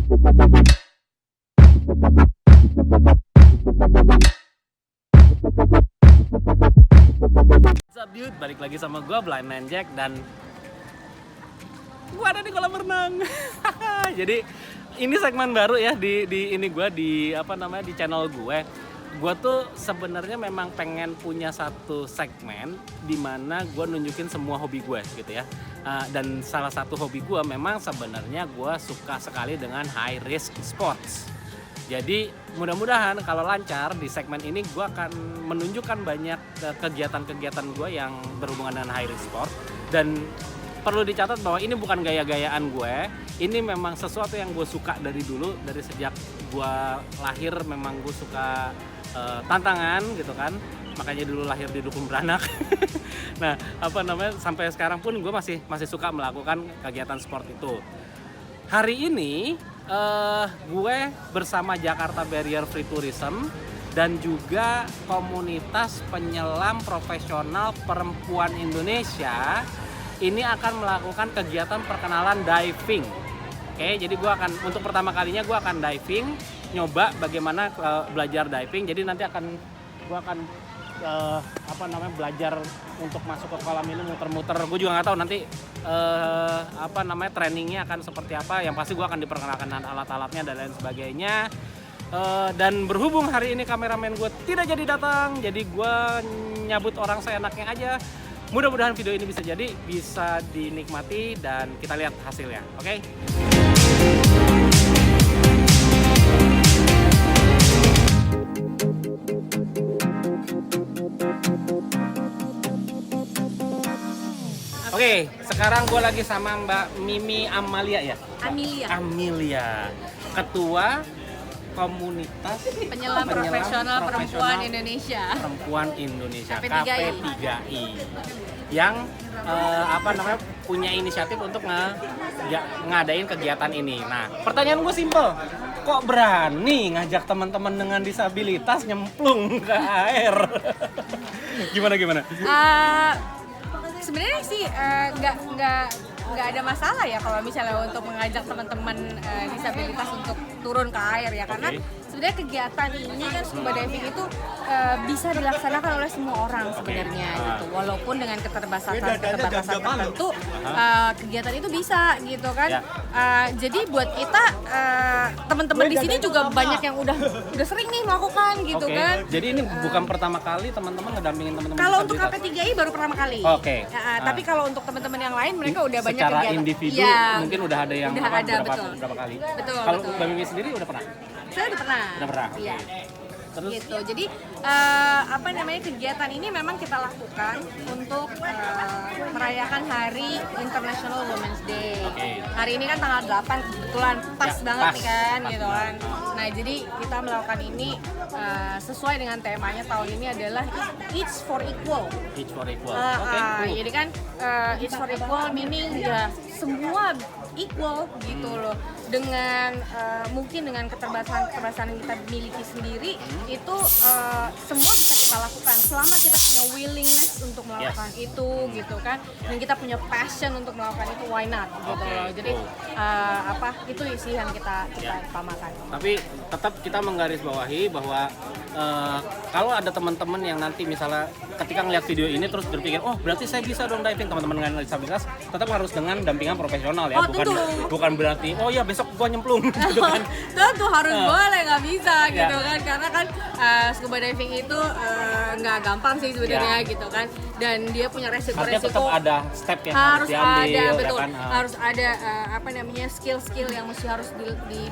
What's up dude, balik lagi sama gue Blind Man Jack dan gue ada di kolam renang. Jadi ini segmen baru ya di ini gue di di channel gue. Gue tuh sebenarnya memang pengen punya satu segmen di mana gue nunjukin semua hobi gue gitu ya. Dan salah satu hobi gue memang sebenarnya gue suka sekali dengan high risk sports. Jadi mudah-mudahan kalau lancar di segmen ini gue akan menunjukkan banyak kegiatan-kegiatan gue yang berhubungan dengan high risk sport. Dan perlu dicatat bahwa ini bukan gaya-gayaan gue, ini memang sesuatu yang gue suka dari dulu, dari sejak gue lahir memang gue suka tantangan gitu kan. Makanya dulu lahir di dukun beranak. Nah sampai sekarang pun gue masih suka melakukan kegiatan sport itu. Hari ini gue bersama Jakarta Barrier Free Tourism dan juga komunitas penyelam profesional perempuan Indonesia ini akan melakukan kegiatan perkenalan diving. Oke, jadi untuk pertama kalinya gue akan diving, nyoba bagaimana belajar diving. Jadi nanti gue akan belajar untuk masuk ke kolam ini muter-muter. Gue juga nggak tahu nanti trainingnya akan seperti apa. Yang pasti gue akan diperkenalkan dengan alat-alatnya dan lain sebagainya. Dan berhubung hari ini kameramen gue tidak jadi datang, jadi gue nyabut orang seenaknya aja. Mudah-mudahan video ini bisa dinikmati dan kita lihat hasilnya. Oke? Oke, sekarang gue lagi sama Mbak Mimi Amalia ya? Amelia, Ketua Komunitas Penyelam Profesional Perempuan Indonesia. KP3I. Yang punya inisiatif untuk ngadain kegiatan ini. Nah, pertanyaan gue simpel. Kok berani ngajak teman-teman dengan disabilitas nyemplung ke air? Gimana? Sebenarnya sih nggak ada masalah ya kalau misalnya untuk mengajak teman-teman disabilitas untuk turun ke air ya, karena sebenarnya kegiatan ini kan scuba diving itu bisa dilaksanakan oleh semua orang sebenarnya gitu, walaupun dengan keterbatasan tertentu kegiatan itu bisa gitu kan. Jadi buat kita teman-teman di sini juga banyak yang udah sering nih melakukan gitu kan. Jadi ini bukan pertama kali teman-teman ngedampingin teman-teman kalau untuk KP3I baru pertama kali. Tapi kalau untuk teman-teman yang lain mereka udah banyak secara kegiatan. individu mungkin udah ada yang berapa kali. Kalau Mbak Mimi sendiri udah pernah? Saya udah pernah. Iya. Terus? Gitu. Jadi kegiatan ini memang kita lakukan untuk merayakan Hari International Women's Day. Hari ini kan tanggal 8, kebetulan pas banget nih kan gitu kan. Nah, jadi kita melakukan ini sesuai dengan temanya tahun ini adalah Each for Equal. Jadi kan Each for Equal meaning ya semua equal gitu loh. Dengan mungkin dengan keterbatasan yang kita miliki sendiri itu semua bisa kita lakukan selama kita punya willingness untuk melakukan itu gitu kan, dan kita punya passion untuk melakukan itu, why not gitu loh. Jadi itu sih yang kita utamakan. Tapi tetap kita menggarisbawahi bahwa kalau ada teman-teman yang nanti misalnya ketika ngeliat video ini terus berpikir, oh berarti saya bisa dong diving, teman-teman dengan disabilitas tetap harus dengan dampingan profesional ya, bukan berarti oh ya besok gua nyemplung gitu kan. Tentu harus boleh, nggak bisa gitu kan, karena kan scuba diving itu nggak gampang sih sebenarnya gitu kan, dan dia punya resiko-resiko. Tetap ada step yang harus diambil, ada, betul. Ya kan? Harus ada skill-skill yang mesti harus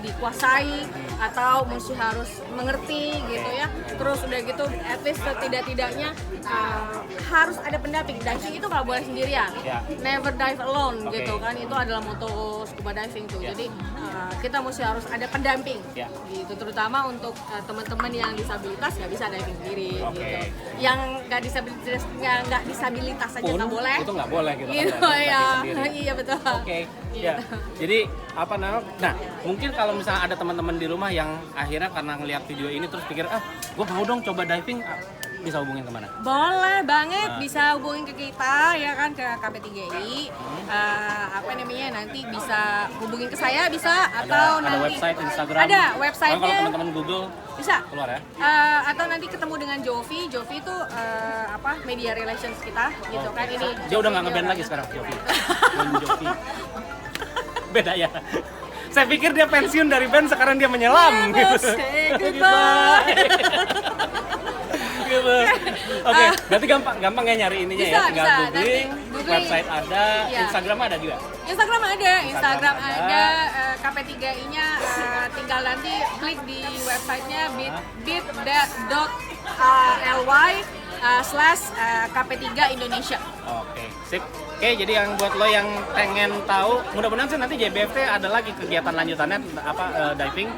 dikuasai atau mesti harus mengerti gitu ya. Terus udah gitu, at least setidak-tidaknya harus ada pendamping. Diving itu nggak boleh sendirian, never dive alone gitu kan. Itu adalah moto scuba diving tuh. Jadi kita mesti harus ada pendamping gitu, terutama untuk teman-teman yang disabilitas nggak bisa diving sendiri gitu. Yang nggak disabilitas aja nggak boleh. Itu nggak boleh gitu. Iya betul. Ya. Jadi nah mungkin kalau misalnya ada teman-teman di rumah yang akhirnya karena ngelihat video ini terus pikir gue mau dong coba diving, bisa hubungin kemana? Boleh banget, bisa hubungin ke kita ya kan, ke KP3I. Apa namanya, nanti bisa hubungin ke saya bisa, atau Ada nanti website, Instagram. ada Kalau websitenya teman-teman Google bisa. keluar ya. Atau nanti ketemu dengan Jovi itu media relations kita gitu kan. Ini Dia udah nggak ngeband lagi sekarang, Jovi. Jovi. Beda ya. Saya pikir dia pensiun dari band, sekarang dia menyelam. Say goodbye. Gitu. Oke, berarti gampang ya nyari ininya ya. Tinggal bisa. googling, Nanti website ada, Iya. Instagram ada juga. Instagram Instagram ada, KP3I-nya tinggal nanti klik di websitenya bit.ly/KP3 Indonesia. Oke, sip. Oke, jadi yang buat lo yang pengen tahu, mudah-mudahan sih nanti JBFT ada lagi kegiatan lanjutannya diving.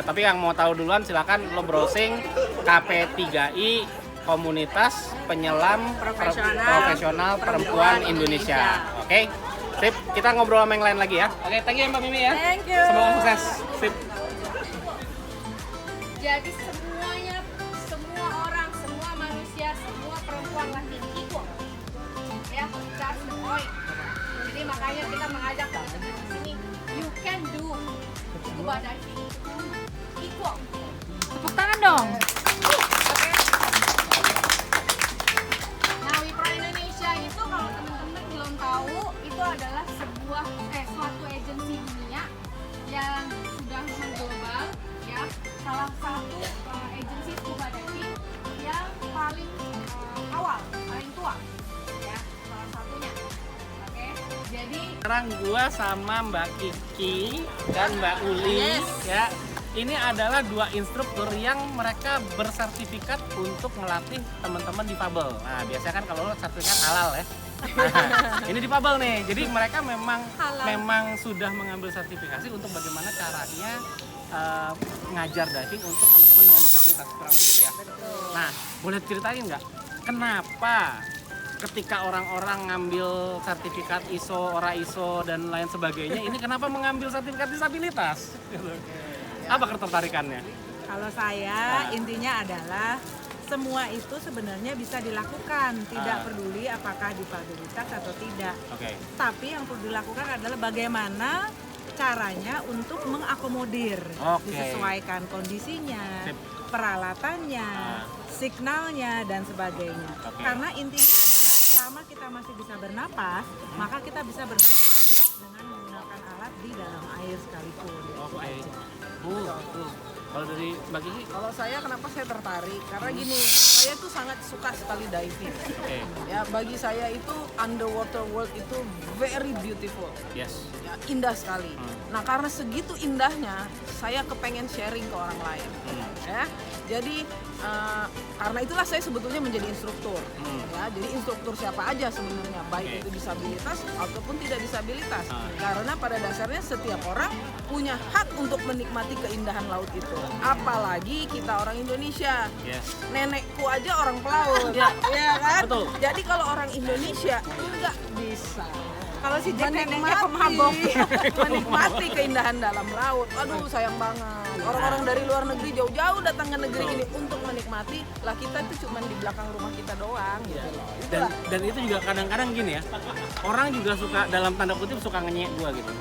Tapi yang mau tahu duluan silakan lo browsing KP3I Komunitas Penyelam Profesional Perempuan Indonesia. Oke. Sip, kita ngobrol sama yang lain lagi ya. Oke, thank you Mbak Mimi ya. Thank you. Semoga sukses. Sip. Jadi semua orang, semua manusia, semua perempuan laki equal. Ya, that's the point. Jadi makanya kita mengajak teman-teman di sini, you can do scuba diving equal. Tepuk tangan dong. Oke. Nah, Wipro Indonesia itu kalau teman-teman belum tahu, itu adalah suatu agensi dunia yang sudah mengglobal ya. Salah satu agensi scuba diving yang paling awal, paling tua ya, salah satunya. Oke. Jadi Sekarang gua sama Mbak Kiki dan Mbak Uli ya. Ini adalah dua instruktur yang mereka bersertifikat untuk melatih teman-teman difabel. Nah, biasanya kan kalau lo sertifikat halal ya. Nah, ini difabel nih. Jadi mereka memang sudah mengambil sertifikasi untuk bagaimana caranya ngajar diving untuk teman-teman dengan disabilitas, kurang lebih gitu ya. Nah, boleh ceritain nggak kenapa ketika orang-orang ngambil sertifikat ISO, ORA ISO dan lain sebagainya, ini kenapa mengambil sertifikat disabilitas? Apa ketertarikannya? Kalau saya intinya adalah semua itu sebenarnya bisa dilakukan, tidak peduli apakah difabelitas atau tidak. Oke. Tapi yang perlu dilakukan adalah bagaimana caranya untuk mengakomodir, Oke. disesuaikan kondisinya, Sip. peralatannya, signalnya dan sebagainya. Oke. Karena intinya adalah selama kita masih bisa bernapas, maka kita bisa bernapas dengan menggunakan alat di dalam air sekalipun. Oke. Kalau dari Mbak Kiki? Kalau saya kenapa saya tertarik? Karena gini, saya tuh sangat suka sekali diving. Oke. Ya, bagi saya itu underwater world itu very beautiful. Yes. Ya, indah sekali. Nah, karena segitu indahnya, saya kepengen sharing ke orang lain. Ya. Jadi karena itulah saya sebetulnya menjadi instruktur. Ya, jadi instruktur siapa aja sebenarnya, baik itu disabilitas ataupun tidak disabilitas. Karena pada dasarnya setiap orang punya hak untuk menikmati keindahan laut itu. Apalagi kita orang Indonesia. Yes. Nenekku aja orang pelaut. Ya kan? Betul. Jadi kalau orang Indonesia nggak bisa Kalau si Jack neneknya pemabok. menikmati keindahan dalam laut. Aduh, sayang banget. Orang-orang dari luar negeri jauh-jauh datang ke negeri ini untuk menikmati. Lah kita itu cuma di belakang rumah kita doang gitu loh. Dan itu juga kadang-kadang gini ya, orang juga suka dalam tanda kutip suka ngenyek gua gitu.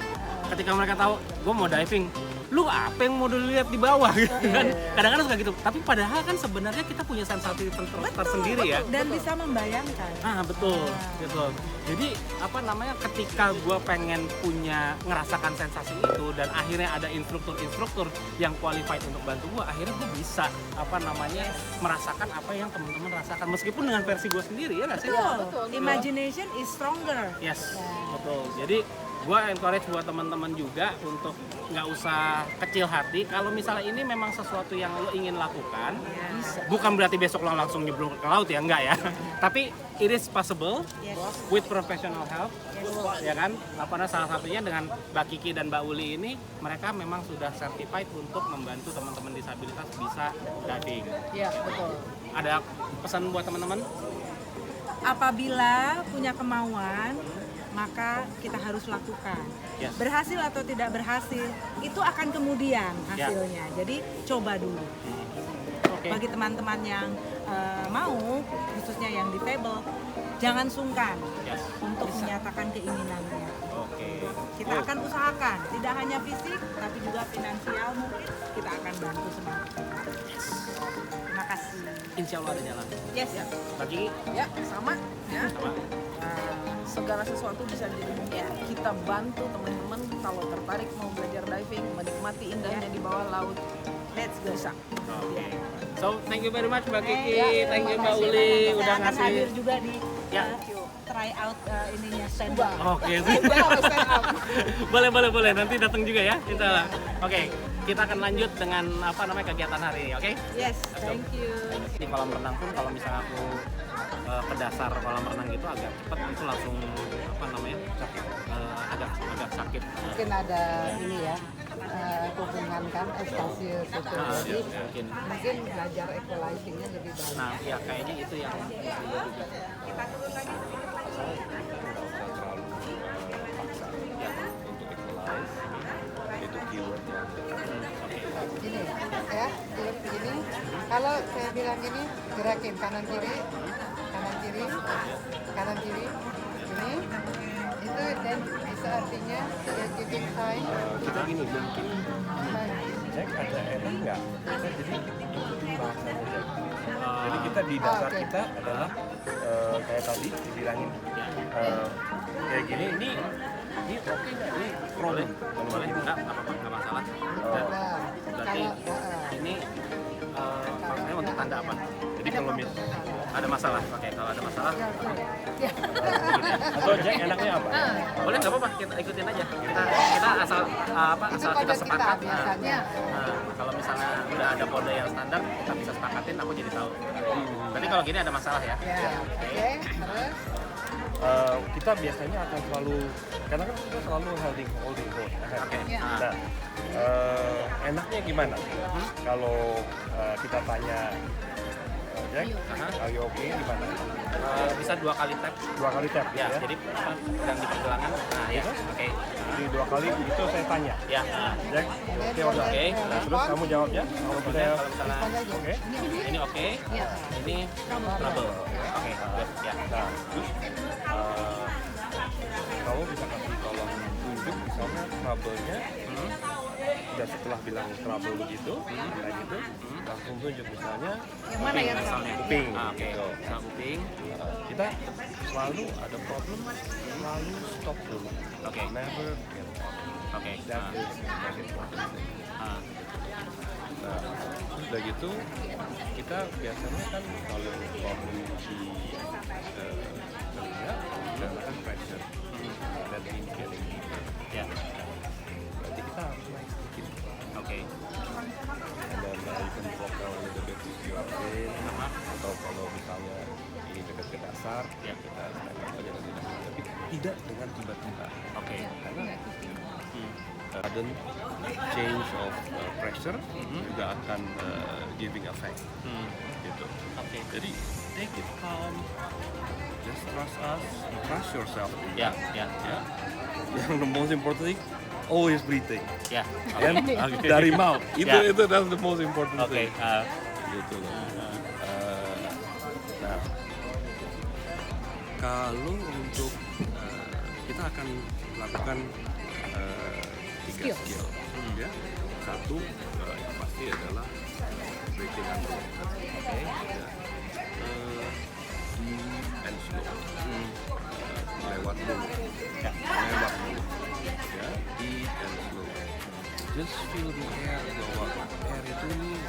Ketika mereka tahu gua mau diving, lu apa yang mau dilihat di bawah gitu kan. Kadang-kadang suka gitu. Tapi padahal kan sebenarnya kita punya sensasi tersendiri ya. Dan bisa membayangkan. Betul, gitu. Jadi apa namanya, ketika gue pengen ngerasakan sensasi itu dan akhirnya ada instruktur-instruktur yang qualified untuk bantu gue, akhirnya gue bisa merasakan apa yang teman-teman rasakan meskipun dengan versi gue sendiri, ya nggak sih? Betul. Imagination is stronger. Yes, betul. Jadi gue encourage buat teman-teman juga untuk nggak usah kecil hati. Kalau misalnya ini memang sesuatu yang lo ingin lakukan, bukan berarti besok lo langsung nyebrang ke laut ya, enggak ya. Tapi it is possible with professional help, ya kan. Karena salah satunya dengan Mbak Kiki dan Mbak Uli ini, mereka memang sudah certified untuk membantu teman-teman disabilitas bisa diving. Iya, betul. Ada pesan buat teman-teman? Apabila punya kemauan, maka kita harus lakukan. Yes. Berhasil atau tidak berhasil, itu akan kemudian hasilnya. Jadi coba dulu. Oke. Bagi teman-teman yang mau, khususnya yang difabel, jangan sungkan Yes. untuk menyatakan keinginannya. Oke. Kita akan usahakan, tidak hanya fisik, tapi juga finansial mungkin kita akan bantu semua. Terima kasih. Insya Allah ada jalan. Yes. Bagi Ya, sama ya. apa? Segala sesuatu bisa dimungkinkan. Kita bantu teman-teman kalau tertarik mau belajar diving, menikmati indahnya di bawah laut. Let's go. Bisa. Oke. So thank you very much Mbak Kiki, Ya, thank you terima Mbak kasih Uli banyak. udah Saya akan ngasih. hadir juga di Ya. try out ininya stand Oke, boleh nanti datang juga ya, insya Allah. Oke, kita akan lanjut dengan apa namanya kegiatan hari ini, oke? Yes, thank you. Di kolam renang pun kalau misalnya aku ke dasar kolam renang gitu agak cepet itu langsung apa namanya agak sakit. Mungkin ada ini ya hubungan kan estasius itu jadi mungkin belajar equalizingnya lebih baik. Nah, ya kayaknya itu yang juga. Ini ya ini kalau saya bilang ini gerakin kanan kiri ini itu dan bisa artinya giving sign. Kita gini mungkin Jack ada enak nggak kita jadi ikutin bahasanya Jack. Jadi kita di dasar oke. kita adalah kayak tadi dibilangin kayak gini ini oke nggak ini problem Boleh enggak apa-apa, enggak masalah. Nah, Berarti ini maksudnya untuk tanda apa? jadi kalau Ada masalah. Oke, kalau ada masalah atau Jack enaknya apa? boleh nggak apa-apa, kita ikutin aja. Kita asal asal kita kode kita sepakat. biasanya. Kalau misalnya udah ada kode yang standar, kita bisa sepakatin, aku jadi tahu. Berarti kalau gini ada masalah ya? Ya, oke, terus Kita biasanya akan selalu karena kan kita selalu holding hold. Oke. Nah, enaknya gimana? Kalau kita tanya Jack, are you okay? Gimana? Bisa 2 kali tap. 2 kali tap Ya, gitu ya? jadi apa, sedang di pergelangan. Nah, ya. Oke. Jadi 2 kali itu saya tanya. Ya. Jack, oke or not? Oke. Nah, terus kamu jawabnya kalau Kemudian saya kalau misalnya oke. ini oke, ini trouble. Oke, good. Ya. Nah, terus kamu bisa kasih tolong tunjuk misalnya trouble-nya. Dan setelah bilang trouble begitu, kayak gitu, langsung tunjuk misalnya Yang mana yang Misalnya kuping. Oke. Gitu. Misalnya kuping. Kita selalu ada problem, selalu stop dulu. Oke. Never get out. Oke. That is very important. Ah. Nah, terus udah gitu, kita biasanya kan kalau problem di telinga, karena kan pressure, that means getting deeper. Ya. Berarti kita harus naik sedikit. Oke. And then you can drop down a little bit if you are in. Atau kalau misalnya ini dekat ke dasar, Ya. kita stand up aja dari dasar. Tapi tidak dengan tiba-tiba. Oke. Karena sudden change of pressure juga akan giving effect. Gitu. Oke. Jadi take it calm, just trust us, trust yourself. Ya, ya. Ya. Yang the most important thing, always breathing. Ya. And dari mouth. Ya. Itu that's the most important Oke. thing. Gitu loh. Nah, kalau untuk kita akan lakukan 3 skill. Ya. Satu yang pasti adalah breathing under water. Oke. Ya. Deep and slow. Lewat mulut. Ya. Lewat mulut. Ya. Deep and slow. Just feel the air bahwa air itu nih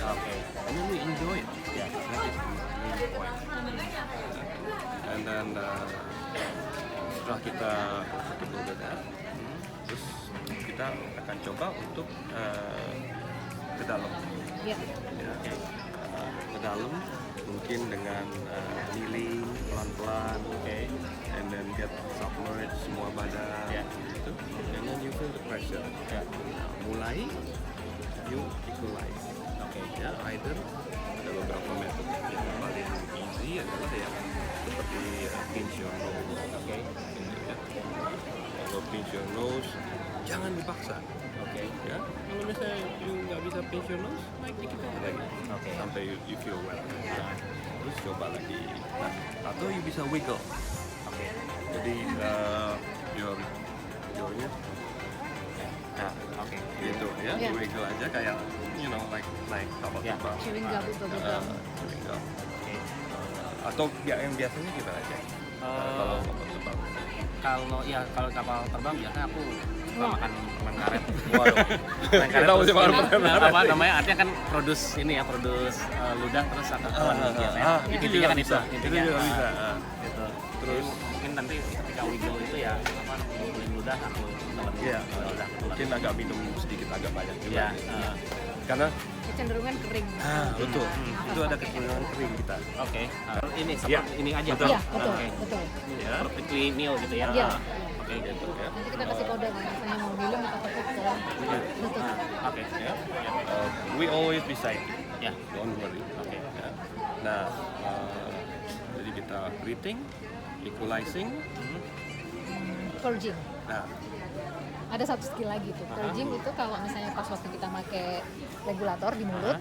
Oke. and then we enjoy it. Yeah, that is the main point. And then setelah kita udah that, terus kita akan coba untuk ke dalam. Ya. Ya, ke dalam mungkin dengan kneeling pelan-pelan, and then get submerged semua badan, gitu. And then you feel the pressure. Nah, mulai you equalize. Ya, either ada beberapa metode yang paling easy adalah yang seperti pinch your nose. Gitu ya. Kalau pinch your nose jangan dipaksa. ya. Kalau misalnya you nggak bisa pinch your nose, naik dikit aja lagi. Sampai you feel well. Terus coba lagi. Nah, atau you bisa wiggle. Jadi your-nya nah, gitu ya, Yeah. wiggle aja kayak you know like kapal terbang. Chewing gum, gum. Chewing gum. Atau yang biasanya kita aja. Kalau kapal terbang. Kalau kapal terbang biasanya aku suka makan permen karet. Waduh. Permen karet Kita terus mesti makan ini, permen karet. apa namanya? Artinya kan produs ludah terus ada telan biasanya. Intinya juga kan bisa. itu. Itu Intinya juga bisa. gitu. Terus mungkin nanti ketika wiggle itu ya apa ngumpulin ludah aku telan Iya. ludah aku telan. Mungkin agak minum sedikit agak banyak juga. Iya. Karena Kecenderungan kering. betul. Itu ada kecenderungan kering kita. Oke. Ini Iya. seperti ini aja. Betul. Iya, betul, Oke. betul. Ya. Perfectly nil gitu ya. Iya. Oke gitu ya. Nanti kita kasih kode nih, misalnya mau minum kita ketuk ke lutut. Oke. Ya. We always beside you. Ya. Don't worry. Oke. Ya. Nah, jadi kita breathing, equalizing. Purging. Nah, Ada satu skill lagi tuh. Purging itu kalau misalnya pas waktu kita pakai regulator di mulut,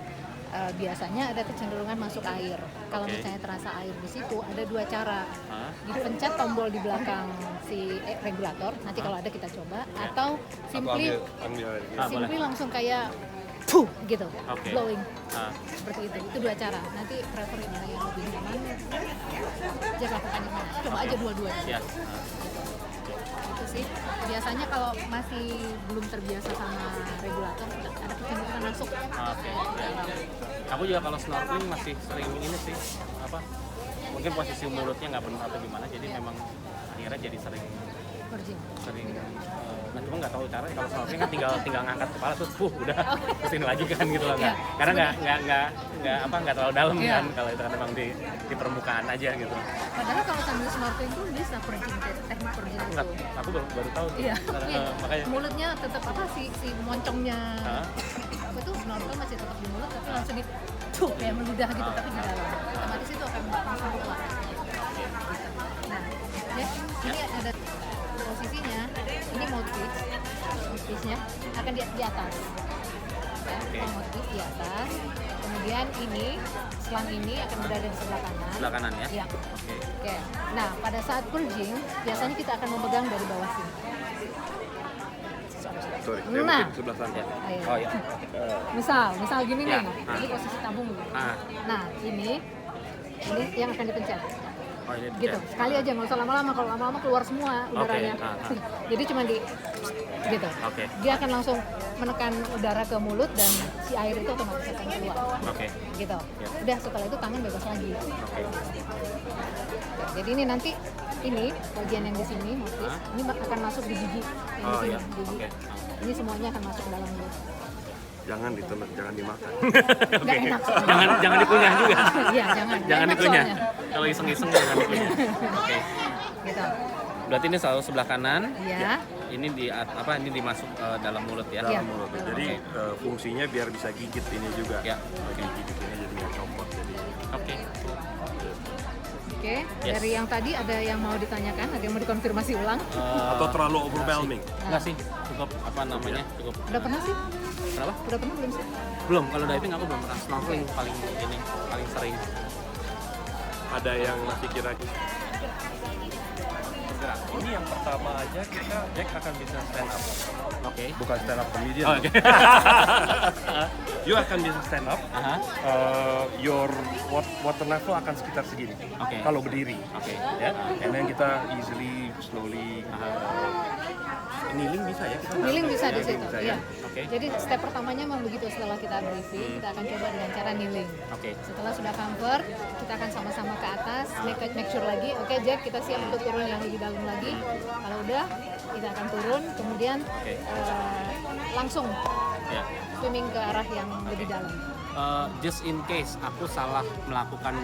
biasanya ada kecenderungan masuk air. Kalau Oke. misalnya terasa air di situ, ada dua cara. Hah? Dipencet tombol di belakang si regulator, nanti kalau ada kita coba, atau aku simply ambil simply langsung kayak puh gitu, Oke. blowing. Ah, Seperti itu dua cara. Nanti prefer mana yang lebih nyaman, aja lakukan yang mana. Coba aja dua-duanya. ya. Itu sih. Biasanya kalau masih belum terbiasa sama regulator, ada kecenderungan masuk. Oke. Aku juga kalau snorkeling masih sering ini sih apa? Mungkin posisi mulutnya nggak benar atau gimana, jadi memang akhirnya jadi sering Purging. nah cuma nggak tahu caranya. Kalau snorkeling kan tinggal ngangkat kepala terus udah terus ini lagi kan gitu loh. Iya. Karena nggak terlalu dalam Iya. kan, kalau itu kan memang di permukaan aja gitu. Padahal kalau sambil snorkeling tuh bisa purging, teknik purging Nggak, itu. aku baru tahu tuh. Iya, Makanya mulutnya tetap apa si moncongnya Hah? apa tuh snorkel masih tetap di mulut tapi langsung di tuh kayak meludah gitu tapi di dalam. Otomatis itu akan langsung keluar. Nah, ya ini ada posisinya. Ini mouthpiece-nya akan di atas. Ya, mouthpiece di atas. Kemudian ini selang ini akan berada di sebelah kanan. sebelah kanan ya. Iya. Oke. Oke. Nah, pada saat purging, biasanya kita akan memegang dari bawah sini. sorry, saya Nah. mungkin sebelah sana. Ayo. Oh ya. Misal gini Ya. nih, ini posisi tabung nih. Ah. Nah, ini yang akan dipencet. Oh ini Gitu. Sekali aja, nggak usah lama-lama. Kalau lama-lama keluar semua udaranya. Ah, ah. Jadi cuma di gitu. Oke. Dia akan langsung menekan udara ke mulut dan si air itu otomatis akan keluar. Oke. Gitu. Ya. Udah setelah itu tangan bebas lagi. Oke. Jadi ini nanti ini bagian yang di sini mouthpiece, ini akan masuk di gigi yang Oh di sini, ya. gigi. Oke. Ini semuanya akan masuk ke dalam mulut. Jangan ditelan, jangan dimakan. Nggak enak. Jangan dikunyah juga. Iya, jangan. Nggak Jangan enak dikunyah. soalnya. Kalau iseng-iseng jangan dikunyah. Oke. Gitu. Berarti ini selalu sebelah kanan. Iya. Ini ini dimasuk dalam mulut ya. Iya. Dalam mulut. Jadi fungsinya biar bisa gigit ini juga. Ya. Oke. Gigit ini jadi nggak copot. Jadi Oke. Oke, Yes. dari yang tadi ada yang mau ditanyakan, ada yang mau dikonfirmasi ulang? atau terlalu overwhelming. Enggak sih, cukup apa namanya? Cukup. Udah pernah sih? Kenapa? Udah pernah belum sih? Belum, kalau diving aku belum pernah. Snorkeling paling sering. Ada yang masih kira ini yang pertama aja kita Jack akan bisa stand up. Oke. Bukan stand up comedian. Oh, oke. You akan bisa stand up. Aha. Your water level akan sekitar segini. Oke. Kalau berdiri. Oke. Ya. And then kita easily, slowly. Kneeling bisa ya? Kita Kneeling bisa di ya, situ, bisa iya. ya. Oke. Jadi step pertamanya memang begitu, setelah kita briefing, kita akan coba dengan cara kneeling. Oke. Setelah sudah comfort, kita akan sama-sama ke atas, make sure lagi, oke Jack, kita siap untuk turun yang lebih dalam lagi. Kalau udah, kita akan turun, kemudian Oke. langsung Ya. swimming ke arah yang lebih dalam. Just in case aku salah melakukan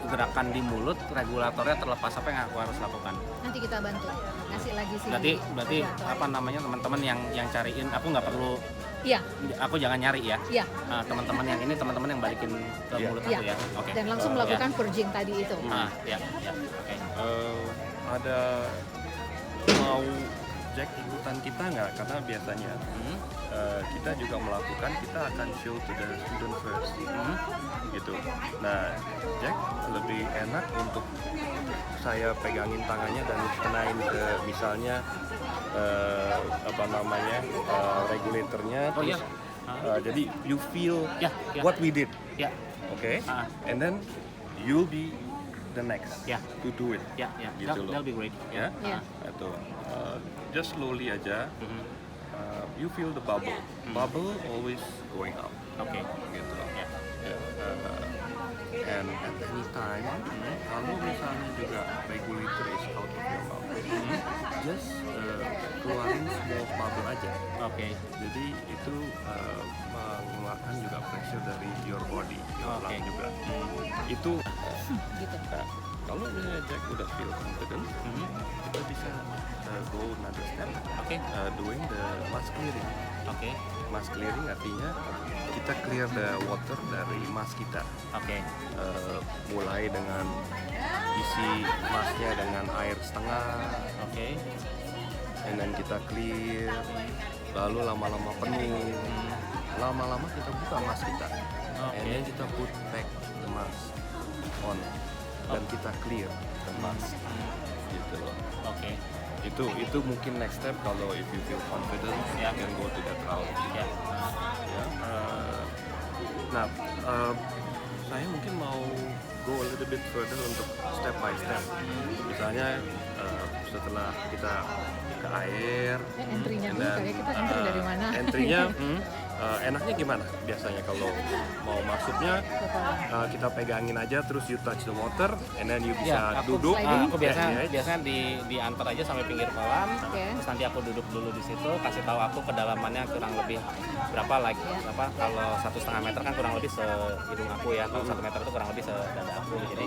gerakan di mulut, regulatornya terlepas, apa yang aku harus lakukan? Nanti kita bantu, kasih lagi sih. Berarti apa namanya, teman-teman yang cariin, aku nggak perlu, Iya, aku jangan nyari ya. iya. Teman-teman yang ini, teman-teman yang balikin ke Iya. mulut Iya. aku ya. Oke. Dan langsung melakukan purging tadi itu. Ya. Oke. Ada mau Jack ikutan kita nggak? Karena biasanya kita juga melakukan, kita akan show to the student first, gitu. Nah, Jack lebih enak untuk saya pegangin tangannya dan kenain ke misalnya regulatornya, Oh, terus iya. jadi you feel Ya, ya. what we did, Ya, okay? Ah. And then you'll be the next Ya. to do it. ya, ya. Gitu loh. That'll be great. Ya, Ya. itu just slowly aja. Mhm. You feel the bubble. Bubble always going up. Oke. Gitu. Ya. Ya, and at any time, kalau misalnya juga regulator is out of your mouth, just keluarin small bubble aja. Oke. Jadi itu mengeluarkan juga pressure dari your body, your Oke. lung juga. Itu nah, kalau misalnya Jack udah feel confident, kita bisa go another step, Oke. doing the mask clearing. Oke. Mask clearing artinya kita clear the water dari mask kita. Oke. Mulai dengan isi masknya dengan air setengah, Oke. and then kita clear, lalu lama-lama penuh, lama-lama kita buka mask kita, and then kita put back the mask on, dan kita clear the mask, gitu loh. Oke. Itu mungkin next step kalau if you feel confident, you Ya. can go to that route. Ya. Ya. Nah, saya mungkin mau go a little bit further untuk step by step. Misalnya setelah kita ke air, Entry-nya and dulu then, kali ya, kita entry dari mana? Entry-nya enaknya gimana biasanya kalau mau masuknya kita pegangin aja terus you touch the water and then you bisa Ya, aku, duduk. aku di biasanya edge. diantar aja sampai pinggir kolam. Oke. Terus nanti aku duduk dulu di situ, kasih tahu aku kedalamannya kurang lebih berapa lagi. Apa kalau 1,5 meter kan kurang lebih hidung aku ya. Kalau 1 meter itu kurang lebih dada aku. Jadi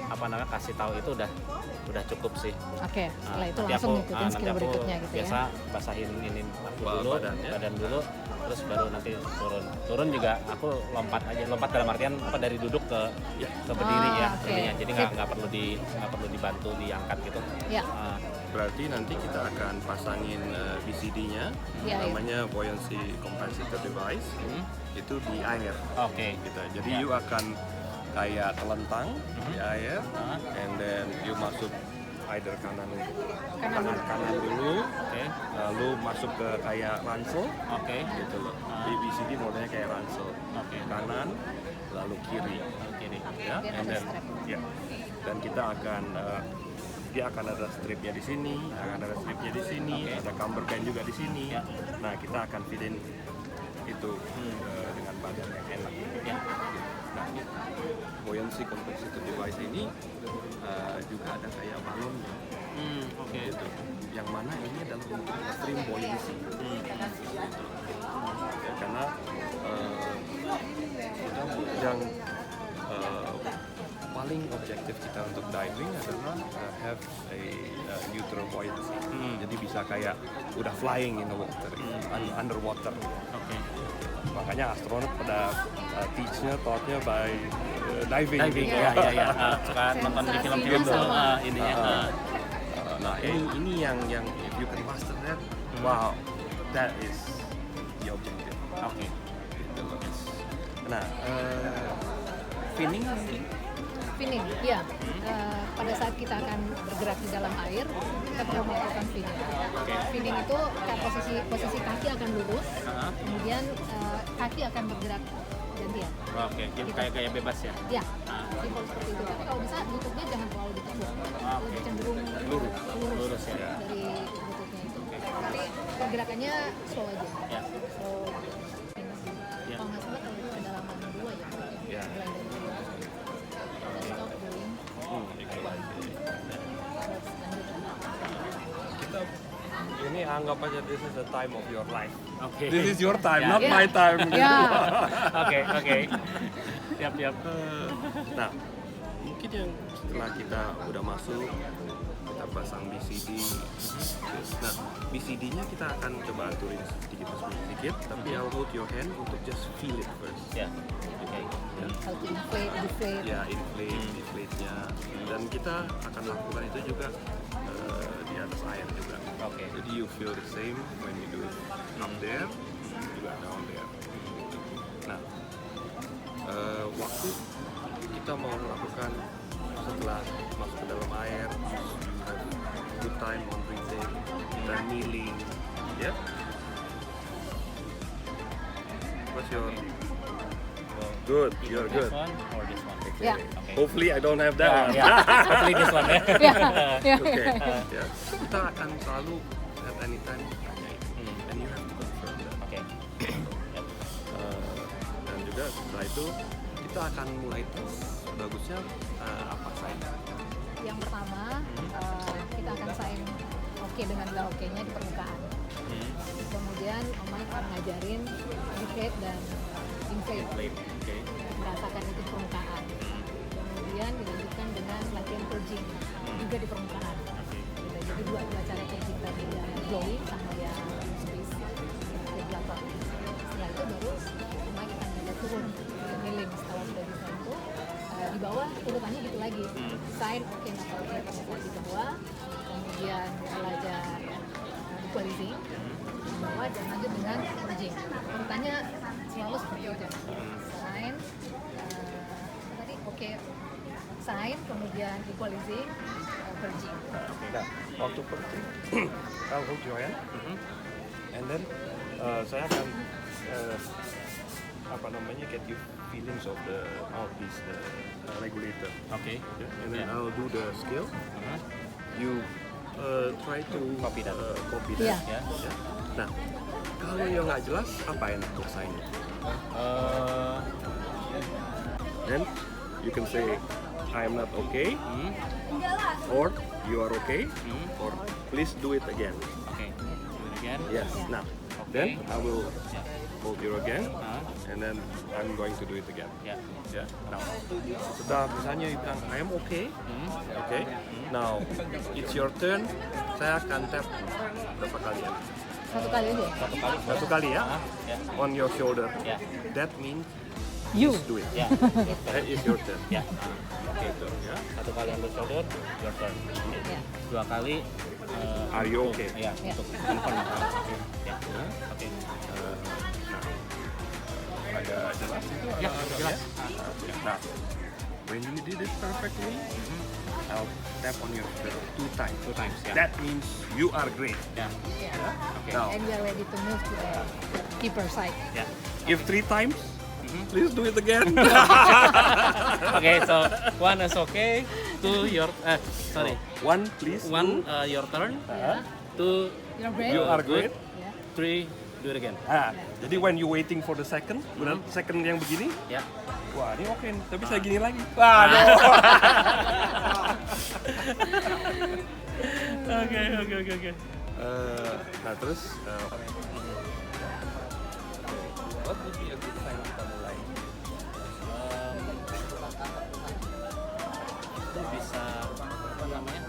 apa namanya kasih tahu itu udah cukup sih. Oke, setelah itu Nanti langsung aku- ngikutin nanti skill aku berikutnya gitu biasa ya. basahin ini aku Badan, dulu, ya. badan dulu, terus baru nanti turun juga aku lompat dalam artian apa dari duduk ke berdiri Ah, ya oke. intinya. Jadi Sip. nggak perlu dibantu diangkat gitu. Ya. Ah, Berarti nanti kita akan pasangin BCD-nya, Iya, namanya buoyancy compensator device, itu di air. Oke. Gitu. Jadi you akan kayak telentang di air, Ah. and then you masuk either kanan Kanan. dulu, Oke. lalu masuk ke kayak ransel, Oke. gitu loh. Di BCD modelnya kayak ransel, Oke. kanan, lalu kiri, Kiri. ya, Dia and ada then, strap. ya, dan kita akan dia akan ada stripnya di sini, akan ada stripnya di sini, Oke. ada cummerband juga di sini. Ya. Nah, kita akan fitin itu dengan badan yang enak. Ya. Nah, buoyancy compensator device ini juga ada kayak balonnya, Oke. gitu. Yang mana ini adalah untuk stream buoyancy. Gitu. Ya, karena yang paling objektif kita untuk diving adalah have a neutral buoyancy. Jadi bisa kayak udah flying in the water, underwater. Oke. Makanya astronot pada teach-nya, taught-nya by diving. Diving ya. Suka nonton di film-film tuh ininya. Nah, ini yang if you can master that, wow, that is the objective. Oke. Gitu loh. Nah, finning mungkin. Finning, ya. Pada saat kita akan bergerak di dalam air, kita perlu melakukan finning. Oke. Finning itu posisi kaki akan lurus, kemudian kaki akan bergerak gantian. Oke. Jadi kayak gaya bebas ya. Ya, simpel seperti itu. Tapi kalau bisa lututnya jangan terlalu ditekuk, lebih cenderung lurus ya. dari lututnya itu. Tapi pergerakannya slow aja. Ya. Slow. Ya. Kalau nggak salah kalau kedalaman 2 ya. Ya. Mulai dari stop doing. Kita ini anggap aja this is the time of your life. Oke. This is your time, Ya. not my time. Ya. Oke. Siap. Nah, mungkin yang setelah kita udah masuk, kita pasang BCD. Nah, BCD-nya kita akan coba aturin sedikit, tapi I'll hold your hand untuk just feel it first. Ya. Oke. Ya, How to inflate, deflate. ya inflate-nya. Dan kita akan lakukan itu juga di atas air juga. Oke. Jadi you feel the same when you do it up there, juga down there. Nah, waktu kita mau melakukan setelah masuk ke dalam air, you have good time on breathing, dan kneeling, ya. What's your good? You're This good. one or this one? Okay. Yeah. Okay. Hopefully I don't have that one. Hopefully this one ya. Okay. Ya. Kita akan selalu at any time tanya itu, and you have to confirm that. Oke. Dan juga setelah itu kita akan mulai tes bagusnya apa saja. Yang pertama, kita akan sign oke dengan nggak oke-nya di permukaan. Kemudian Om Mike akan ngajarin deflate dan inflate, Oke. merasakan itu di permukaan. Kemudian dilanjutkan dengan latihan purging juga di permukaan. Gitu. Jadi dua cara purging tadi, yang glowing sama yang space regulator. Setelah itu baru Om Mike akan ngajak turun keliling. Setelah sudah bisa itu di bawah urutannya gitu lagi, sign oke atau oke di bawah, kemudian belajar equalizing di bawah dan lanjut dengan purging. Urutannya selalu seperti itu, sign tadi oke, sign, kemudian equalizing, purging. Nah, waktu penting, I'll hold your hand, and then saya akan get you feelings of the this regulator. Oke. And then I'll do the scale. You try to copy that. Iya. Ya. Nah, kalau yang nggak jelas, apa yang untuk sign-nya? Then you can say I am not okay, or you are okay, or please do it again. Oke. Do it again. Yes. Now, then I will Ya. hold you again, and then I'm going to do it again. Ya. Ya. Now, setelah misalnya you bilang I am okay, okay. Now it's your turn. Saya akan tap berapa kali ya? Satu kali aja. Satu kali ya, Ya. on your shoulder. Ya. That means You. do it. Ya. That is your turn. Ya. Oke, itu ya. Satu kali on the shoulder, your turn. Ya. Dua kali. Are you okay? Ya. Ya. Untuk confirm. Ya. Oke. Ada jelas itu? Ya, jelas. Nah, when you did it perfectly, I'll tap on your shoulder 2 times. 2 times. Ya. That means you are great. Ya. Oke. Now, And we are ready to move to the keeper side. Ya. if 3 times, please do it again. Oke, so 1 is okay. 2 your sorry. 1, please. 1 your turn. 2 You're great. You are great. 3 do it again. Jadi when you waiting for the second, berarti second yang begini, Ya. wah ini oke, tapi saya gini lagi. Wah, Oke. nah terus, what would be a good sign kita mulai? Itu bisa apa namanya?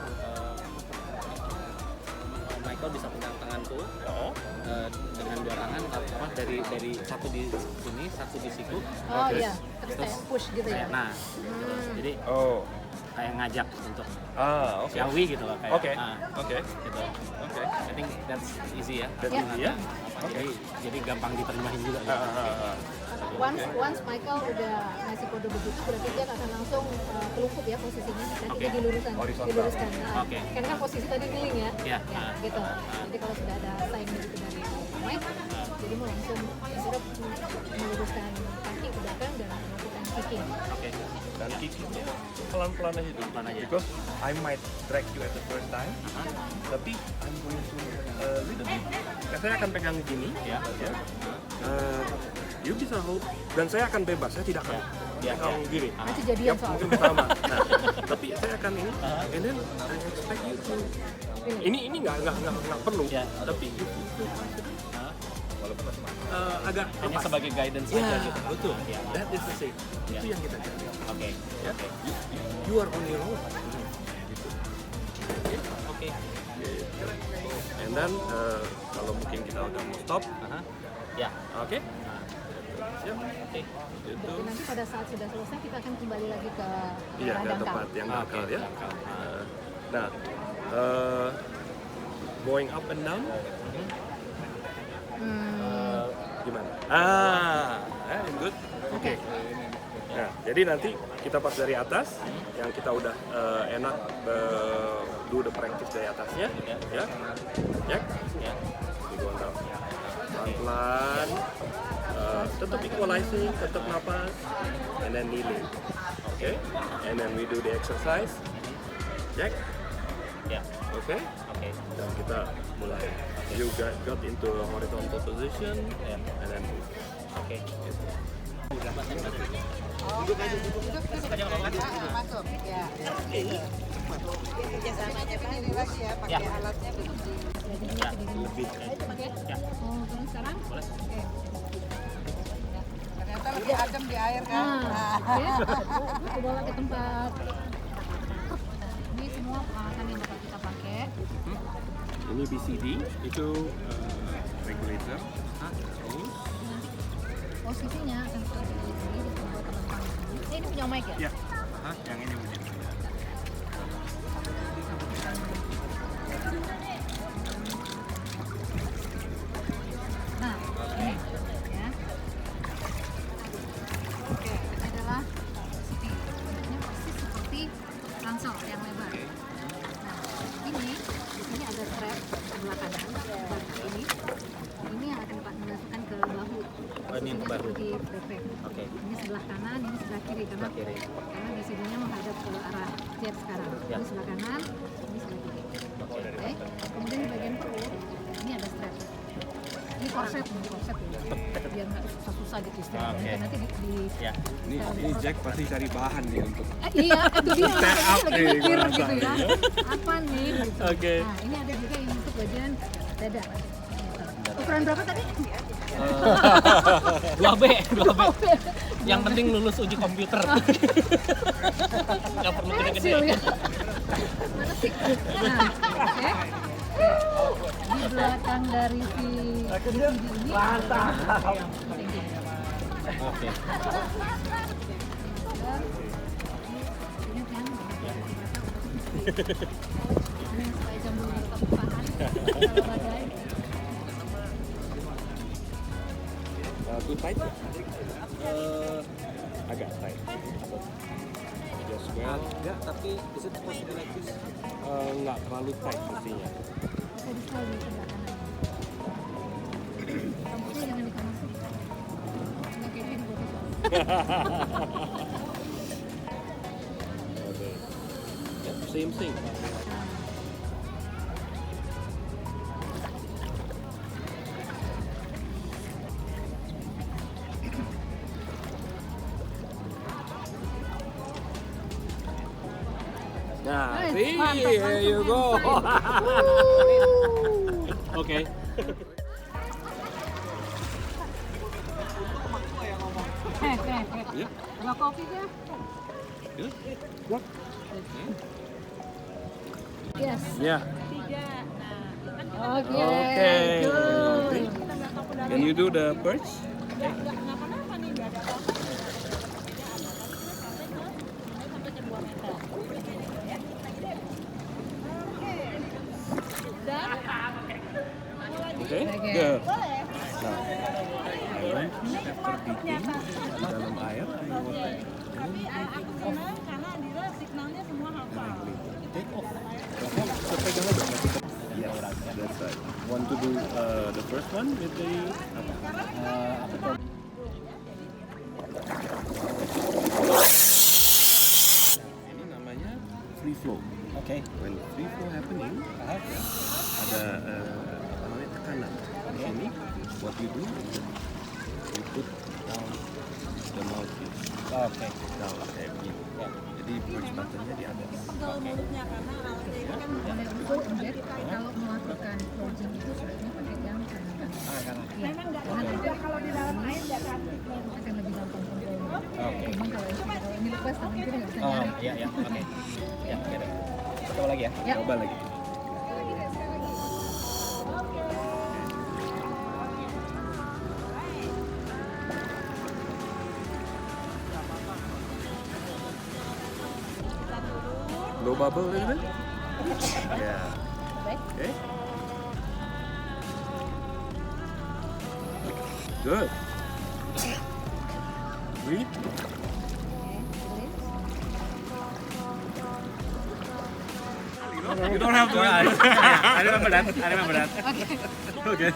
Michael bisa pegang tanganku dengan 2 tangan apa dari satu di sini, satu di siku. Oh iya, terus kayak push gitu ya. Nah, jadi Oh, kayak ngajak untuk oke. Yawi gitu loh kayak. Oke, oke, Gitu. oke. I think that's easy ya. That's easy ya? Jadi gampang diterjemahin juga. Gitu. Once Michael udah ngasih kode begitu, berarti dia akan langsung kelungkup ya posisinya. Nanti dia diluruskan. Oke. Karena kan posisi tadi keliling ya. Ya. Gitu. Jadi kalau sudah ada sign gitu dari Mike, jadi mau langsung meluruskan kaki ke belakang dan melakukan kicking. Oke. Dan kickingnya pelan-pelan aja dulu. Pelan aja. Because I might drag you at the first time, tapi I'm going to little bit. Saya akan pegang gini, Ya. you bisa hold, dan saya akan bebas. Saya tidak akan pegang gini. Nanti jadian Mungkin soalnya. pertama. Nah, tapi saya akan ini, and then I expect you to. Ini nggak perlu, Ya. tapi you walaupun agak Hanya lepas. sebagai guidance Ya, aja gitu. betul. Ya. That is the same. Itu yang kita cari. Oke. Ya, you are on your own. Gitu. Oke. And then kalau mungkin kita udah mau stop, Ya. oke? Siap. Oke. Itu. Jadi nanti pada saat sudah selesai kita akan kembali lagi ke Iya, daerah ke dangkal. tempat yang dangkal ya. dangkal. Nah, going up and down. Gimana? Good. Oke. Nah, jadi nanti kita pas dari atas, yang kita udah enak do the practice dari atasnya, ya, cek, going down. Pelan-pelan, tetap equalizing, tetap napas, and then kneeling. Okay, and then we do the exercise. Cek. Okay. Dan kita mulai. You got into a horizontal position, and then move. Masuk. Ya. Biasanya begini lagi ya, pakai alatnya begini. Lebih. Oh, turun sekarang? Boleh. Oke. Ternyata lebih adem di air kan. Oke. Aku bawa ke tempat. Ini semua peralatan yang bakal kita pakai. Ini BCD, itu regulator. Terus Posisinya akan seperti ini buat teman-teman. Ini punya mic ya? ya, yang ini mungkin. Nah, ini ya. Oke, ini adalah seperti ini persis seperti ransel yang lebar. Nah, ini di sini ada strap sebelah kanan, ini yang akan Pak masukkan ke bahu. Oh, ini untuk bahu. Seperti backpack. Oke. Ini sebelah kanan, ini sebelah kiri karena BCD-nya menghadap ke arah jab sekarang. Ya. Ini sebelah kanan, ini sebelah kiri. Oke. Kemudian di bagian perut ini ada strap. Ini korset ya, biar nggak susah-susah gitu istilahnya. Oke. Nanti di Ya. Ini Jack pasti cari bahan nih untuk iya, itu dia makanya lagi nih, mikir gua gitu ya. rasanya. Apa nih? Gitu. Oke. Nah, ini ada juga yang untuk bagian dada. Ukuran berapa tadi? 2B. Yang penting lulus uji komputer. Nggak perlu gede-gede. Kecil ya. Mana sih? Nah, oke. Di belakang dari si BCD ini. Oke. Ingat kan? Ini supaya jambulnya tetap tahan kalau badai. too tight. Agak tight. Just well. Enggak, tapi is it supposed to be like this? Nggak terlalu tight mestinya. Bisa di sebelah kanan. Rambutnya jangan di kanan sih. Nggak kayak gini buat Okay. Yep, same thing. Nah, see, here you go. Okay. Yep. Kalau kopi ya? Good. What? Yes. Yeah. Oke. Okay. Good. Can you do the perch? Okay. Good. Nah, dalam terbiting di dalam air. Take off. Pegang aja. Yes, that's right. Want to do the first one with the apa? Ini namanya free flow. Okay. When free flow happening, ada apa namanya tekanan. Di sini, what you do, you put down the mouthpiece. Okay. Down kayak begini. Jadi perch buttonnya di atas. Kalau melakukan closing itu sebaiknya pakai yang kanan. Memang nggak mudah kalau di dalam air nggak kan. Akan lebih gampang kontrolnya. Oke. Cuman kalau ini lepas tangan kiri nggak bisa Oh, nyari. iya, iya. Oke. Ya, oke deh. Coba lagi ya. Ya. Coba lagi. Low bubble a little bit? Yeah. Okay. Good. Breathe. You don't have to. I remember that. Oke. Okay.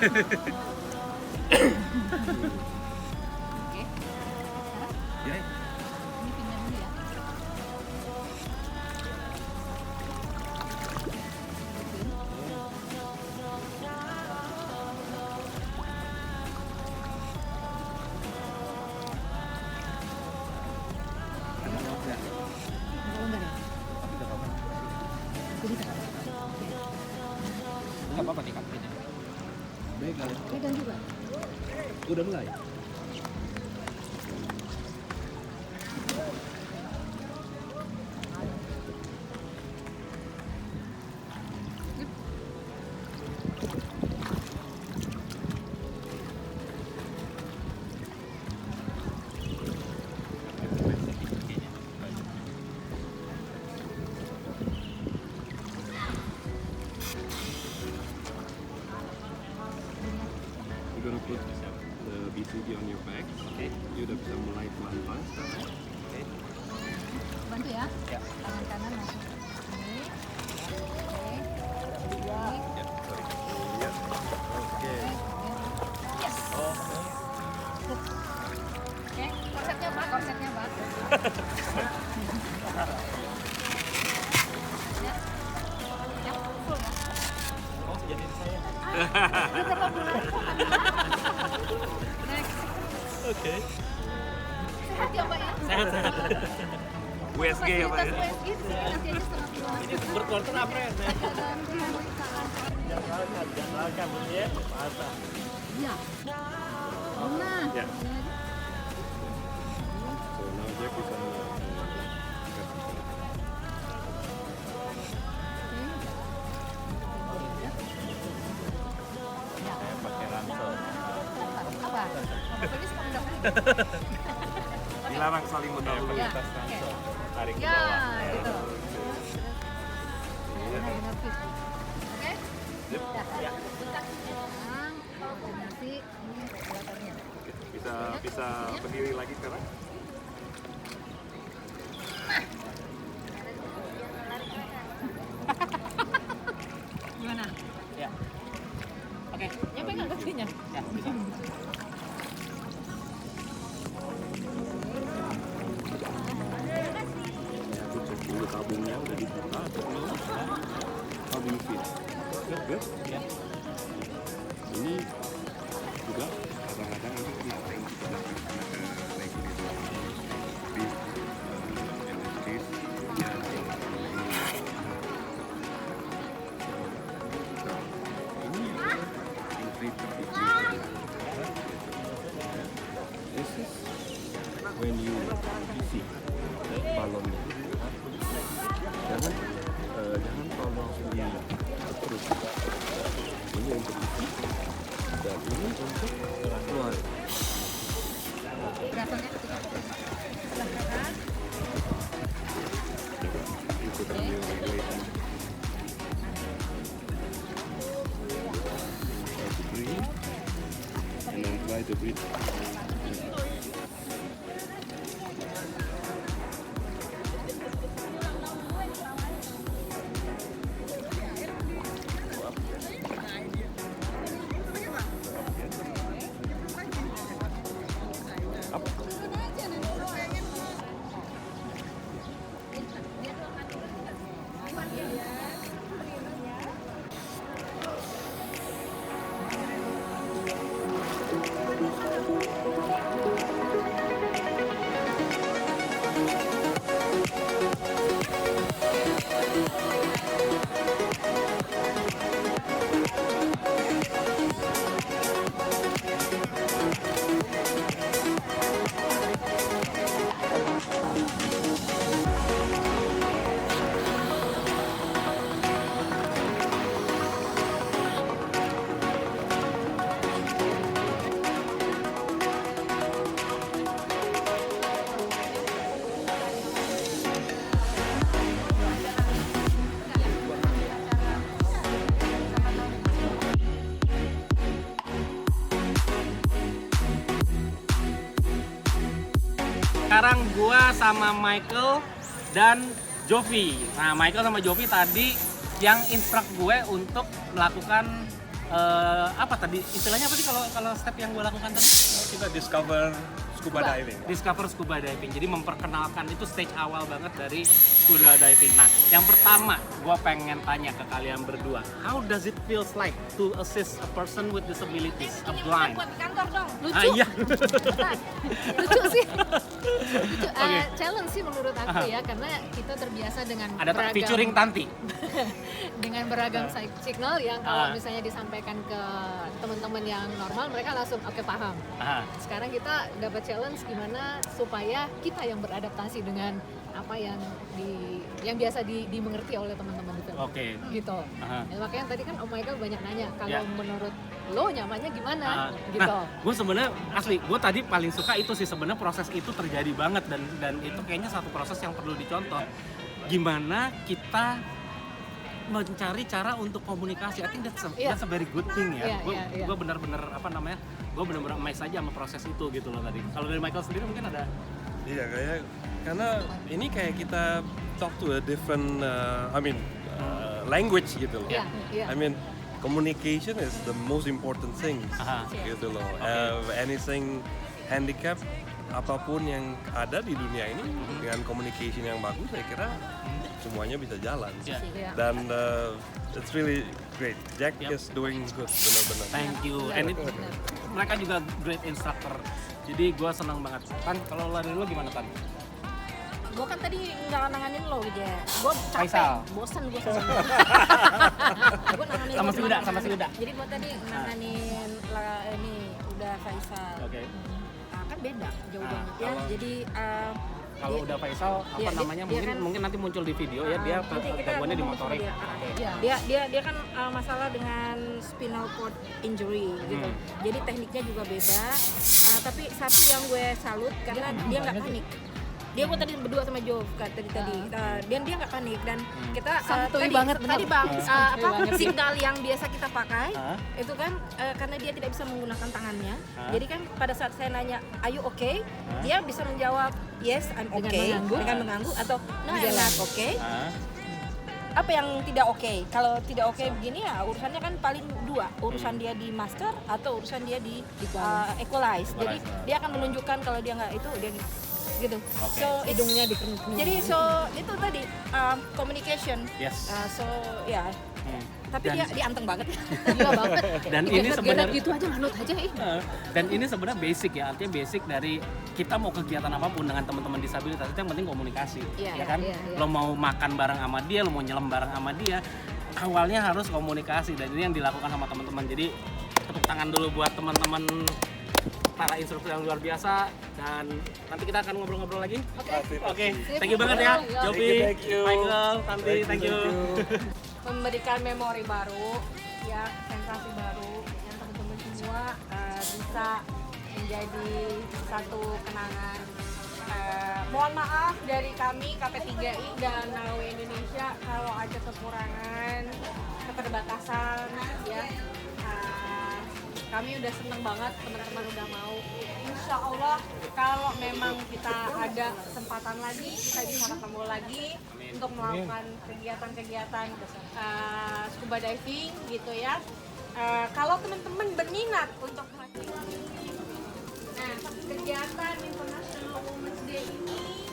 Ini pindah dulu ya. Kalau enggak ya? Aku bisa. Nggak apa-apa nih kakinya. Pegang juga. Udah mulai. We're gonna put the BCD on your back. Oke. You udah bisa mulai pelan-pelan sekarang. Oke. Bantu ya. Ya. Tangan kanan masuk sini. Oke. Dua. Ya, sorry. Ya. Oke. Yes. Oke, korsetnya Mbak, korsetnya Mbak. Ya. Ya, full ya. Oh, jadi saya. Udah berapa bulan kok kan, Mbak? Next. Oke. Sehat ya Mbak ya? Sehat. USG ya Pak ya. Fasilitas USG di sini nanti aja setengah bulan. Ini berkeluarga apa ya? Dan pemeriksaan. Jangan Bu ya. Masa. Iya. Benar. Ya. Iya. So now Jack is on the Saya pakai ransel. Apa? Ini suka mendapat. dilarang saling mendahului. Ya, Tas oke. ransel. Tarik ke Ya, bawah. gitu. Benar-benar fit. Oke? Ya. Sekarang koordinasi ini regulatornya. Bisa berdiri lagi sekarang? Gimana? Ya. Oke. Ya pegang kakinya. Ya, bisa. Aku cek dulu tabungnya udah dibuka atau belum. How do you feel? Good? Ya. Ini juga kadang-kadang ini kita sering kita naik gitu. Tapi in this case ya ini increase the This is when you isi balonnya. Jangan tolong sendiri terus. Ini untuk isi dan ini untuk keluar. Gerakannya ketika sebelah kanan. Ikut ambil regulation. Try to breathe and then try to breathe. sekarang gua sama Michael dan Jovi. Nah, Michael sama Jovi tadi yang instruct gue untuk melakukan apa tadi istilahnya apa sih kalau step yang gue lakukan tadi? Kita discover scuba diving. Discover scuba diving. Jadi memperkenalkan itu stage awal banget dari scuba diving. Nah, yang pertama gue pengen tanya ke kalian berdua, how does it feels like to assist a person with disabilities, a blind? Buat di kantor dong. Lucu. Iya. Lucu sih. Lucu. Oke. Challenge sih menurut aku ya, karena kita terbiasa dengan Ada featuring Tanti. dengan beragam signal yang kalau misalnya disampaikan ke teman-teman yang normal mereka langsung oke paham. Sekarang kita dapat challenge gimana supaya kita yang beradaptasi dengan apa yang biasa dimengerti oleh teman-teman di film. Oke. Gitu. Ya, makanya tadi kan Om Michael banyak nanya kalau Ya. menurut lo nyamannya gimana gitu. Nah, gue sebenarnya asli, gue tadi paling suka itu sih sebenarnya proses itu terjadi banget dan itu kayaknya satu proses yang perlu dicontoh. Gimana kita mencari cara untuk komunikasi. I think that's a very good thing ya. Gue benar-benar gue benar-benar amazed aja sama proses itu gitu loh tadi. Kalau dari Michael sendiri mungkin ada. Iya, karena ini kayak kita talk to a different language gitu loh. I mean communication is the most important thing gitu loh. Anything handicap apapun yang ada di dunia ini dengan communication yang bagus saya kira semuanya bisa jalan. Dan it's really great. Jack is doing good benar-benar. Thank you. And mereka juga great instructor. Jadi gue senang banget. Tan, kalau lari lu gimana Tan? Gue kan tadi nggak nanganin lo gitu ya. Gue Faisal. capek, bosan gue sama gue nanganin Sama lo si Uda, cuma sama si Uda. Jadi gue tadi nanganin ini udah Faisal. Oke. Nah, kan beda, jauh banget ya. kalau- Jadi Kalau udah Faisal apa namanya mungkin nanti muncul di video ya dia gangguannya di motorik. Dia kan masalah dengan spinal cord injury gitu. Jadi tekniknya juga beda. Tapi satu yang gue salut karena dia nggak panik. Dia gue tadi berdua sama Jov tadi dan dia nggak panik dan kita Santuy tadi banget, bener. bang Santuy banget. signal yang biasa kita pakai itu kan karena dia tidak bisa menggunakan tangannya. Jadi kan pada saat saya nanya are you okay, dia bisa menjawab yes I'm okay dengan mengangguk atau no I'm not okay. Apa yang tidak oke? Kalau tidak oke begini ya urusannya kan paling dua, urusan dia di master atau urusan dia di equalize. Jadi dia akan menunjukkan kalau dia nggak itu dia gitu. So Hidungnya dikeruk. jadi itu tadi communication. Yes. Tapi dia anteng banget. Iya banget. Dan ini sebenarnya gitu aja lanut aja dan ini sebenarnya basic ya, artinya basic dari kita mau kegiatan apapun dengan teman-teman disabilitas itu yang penting komunikasi. Ya kan? Lo mau makan bareng sama dia, lo mau nyelam bareng sama dia, awalnya harus komunikasi dan ini yang dilakukan sama teman-teman. Jadi tepuk tangan dulu buat teman-teman para instruktur yang luar biasa dan nanti kita akan ngobrol-ngobrol lagi. Oke. Thank you banget ya, Jovi, Michael, Tanti, thank you. Memberikan memori baru, ya sensasi baru yang teman-teman semua bisa menjadi satu kenangan. Mohon maaf dari kami KP3I dan Nawe Indonesia kalau ada kekurangan, keterbatasan, ya. Kami udah seneng banget teman-teman udah mau. Insya Allah kalau memang kita ada kesempatan lagi kita bisa ketemu lagi untuk melakukan kegiatan-kegiatan scuba diving gitu ya. Kalau teman-teman berminat untuk melakukan kegiatan International Women's Day ini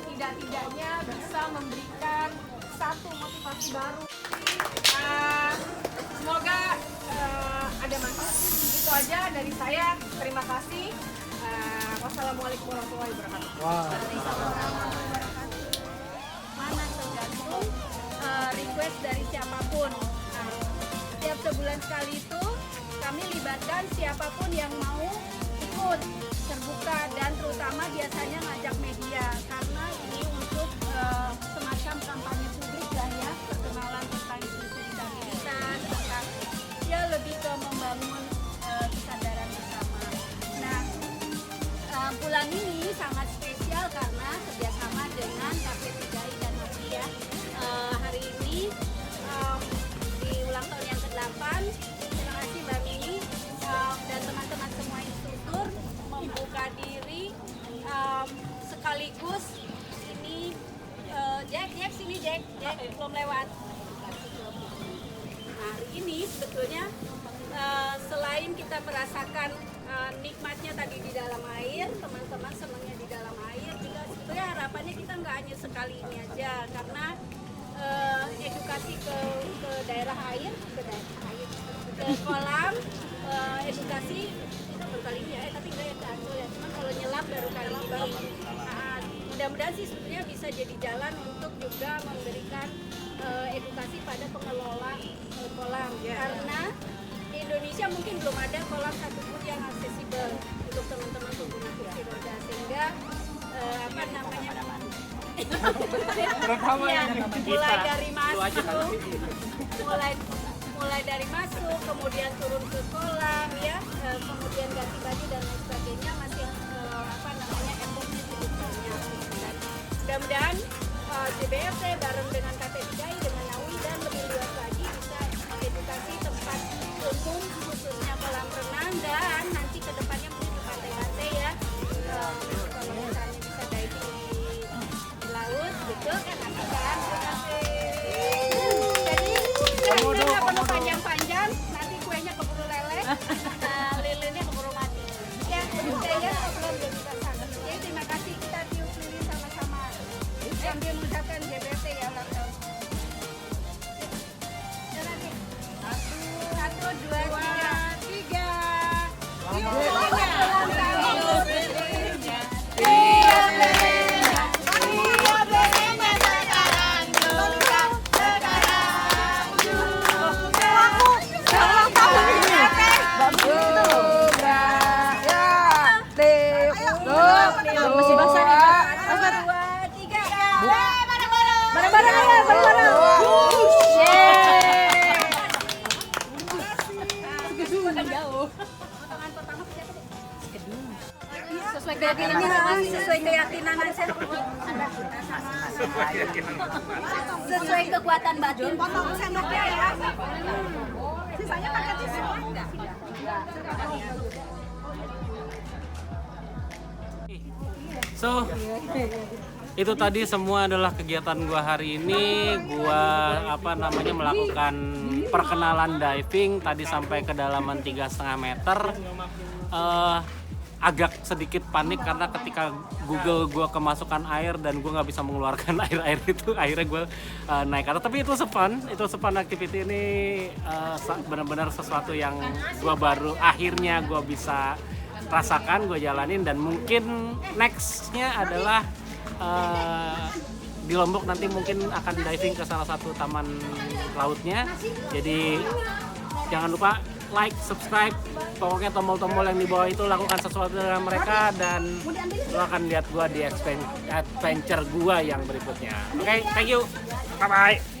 tidak-tidaknya bisa memberikan satu motivasi baru. Semoga ada manfaat. Itu aja dari saya. Terima kasih. Wassalamualaikum warahmatullahi wabarakatuh. Mana tergantung request dari siapapun. Tiap sebulan sekali itu kami libatkan siapapun yang mau ikut terbuka dan terutama biasanya ngajak media karena ini untuk semacam kampanye publik lah ya, perkenalan tentang isu disabilitas, tentang ya lebih ke membangun kesadaran bersama. Nah, bulan ini sangat spesial karena kerjasama dengan KP3I dan MAPI ya. Hari ini di ulang tahun yang ke-8, terima kasih Mbak Mini dan teman-teman semua instruktur membuka diri Dek, belum lewat. Nah, hari ini sebetulnya selain kita merasakan nikmatnya tadi di dalam air, teman-teman senangnya di dalam air, juga sebetulnya harapannya kita nggak hanya sekali ini aja, karena edukasi ke daerah air, ke kolam, edukasi itu baru kali ini ya, tapi enggak ya Kak Acul ya, cuman kalau nyelam baru kali ini. Nah, mudah-mudahan sih sebetulnya bisa jadi jalan untuk juga memberikan edukasi pada pengelola kolam, karena di Indonesia mungkin belum ada kolam satupun yang aksesibel untuk teman-teman pengguna kursi roda, sehingga apa namanya ya, mulai dari masuk, mulai dari masuk, kemudian turun ke kolam ya, kemudian ganti baju dan lain sebagainya masih apa namanya effortnya cukup banyak. Dan mudah-mudahan JBFT bareng dengan KPIDAI dengan NAUI dan lebih luas lagi bisa edukasi tempat umum khususnya kolam renang, dan nanti kedepannya mungkin di pantai-pantai ya, kalau misalnya bisa diving di laut gitu kan, nanti kan jadi kuenya nggak perlu panjang-panjang, nanti kuenya keburu leleh, lilinnya keburu mati ya, udah ya belum kita sana. Jadi terima kasih, kita tiup lilin sama-sama sambil mengucapkan JBFT ya ulang tahun. Satu, dua, tiga. Masih basah nih. Dua, tiga. Bareng-bareng aja, bareng-bareng. Sesuai keyakinan masing-masing. Sesuai keyakinan aja. Sesuai kekuatan batin. Potong sendoknya ya. Sisanya pakai tisu. So, itu tadi semua adalah kegiatan gua hari ini. Gua melakukan perkenalan diving tadi sampai kedalaman 3,5 meter. Agak sedikit panik karena ketika Google gua kemasukan air dan gua nggak bisa mengeluarkan air itu, akhirnya gua naik ke atas. Tapi itu fun activity ini, benar-benar sesuatu yang gua baru akhirnya gua bisa rasakan, gue jalanin, dan mungkin nextnya adalah di Lombok nanti mungkin akan diving ke salah satu taman lautnya. Jadi jangan lupa like, subscribe, pokoknya tombol-tombol yang di bawah itu lakukan sesuatu dengan mereka, dan lo akan lihat gue di adventure gue yang berikutnya. Oke, thank you, bye bye.